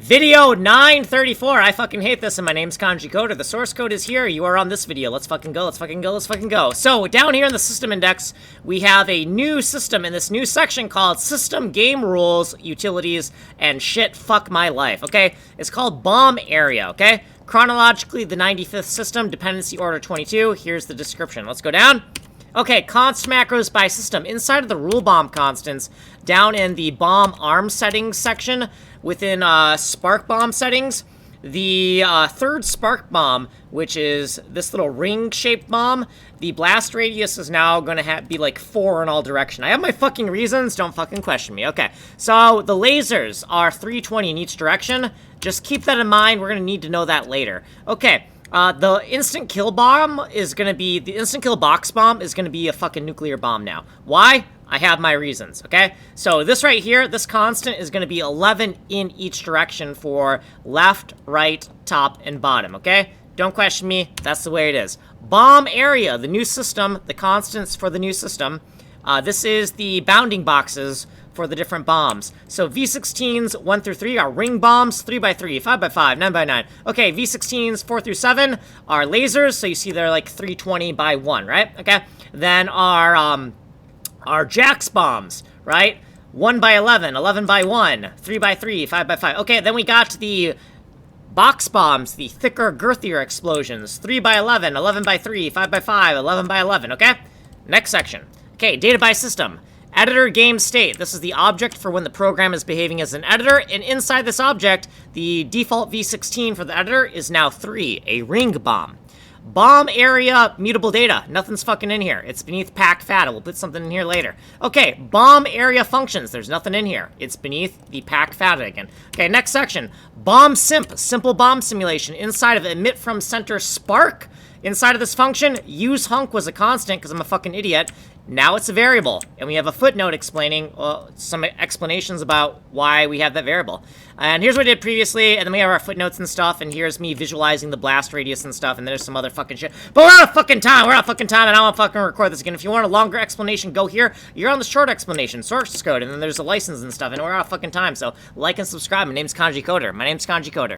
Video 934. I fucking hate this, and my name's Kanji Coder. The source code is here. You are on this video. Let's fucking go. Let's fucking go. Let's fucking go. So, down here in the system index, we have a new system in this new section called System Game Rules, Utilities, and Shit Fuck My Life, okay? It's called BOMBAREA, okay? Chronologically, the 95th system, dependency order 22. Here's the description. Let's go down. Okay, const macros by system. Inside of the rule bomb constants, down in the bomb arm settings section, within spark bomb settings, the third spark bomb, which is this little ring-shaped bomb, the blast radius is now going to be like 4 in all direction. I have my fucking reasons, don't fucking question me. Okay, so the lasers are 320 in each direction. Just keep that in mind, we're going to need to know that later. Okay. The instant kill bomb is gonna be, the instant kill box bomb is gonna be a fucking nuclear bomb now. Why? I have my reasons, okay? So this right here, this constant is gonna be 11 in each direction for left, right, top, and bottom, okay? Don't question me, that's the way it is. BOMBAREA, the new system, the constants for the new system. This is the bounding boxes for the different bombs. So V16s 1 through 3 are ring bombs, 3x3, 5x5, 9x9. Okay, V16s 4 through 7 are lasers, so you see they're like 320 by 1, right? Okay, then our Jax bombs, right? 1x11, 11x1, 3x3, 5x5. Okay, then we got the box bombs, the thicker, girthier explosions, 3x11, 11x3, 5x5, 11x11, okay? Next section. Okay, data by system. Editor game state. This is the object for when the program is behaving as an editor, and inside this object, the default V16 for the editor is now 3, a ring bomb. Bomb area mutable data. Nothing's fucking in here. It's beneath pack fata. We'll put something in here later. Okay, bomb area functions. There's nothing in here. It's beneath the pack fata again. Okay, next section. Bomb simp. Simple bomb simulation. Inside of emit from center spark. Inside of this function, use hunk was a constant because I'm a fucking idiot. Now it's a variable, and we have a footnote explaining some explanations about why we have that variable. And here's what I did previously, and then we have our footnotes and stuff, and here's me visualizing the blast radius and stuff, and there's some other fucking shit. But we're out of fucking time, and I don't want to fucking record this again. If you want a longer explanation, go here. You're on the short explanation, source code, and then there's a license and stuff, and we're out of fucking time. So like and subscribe. My name's Kanji Coder.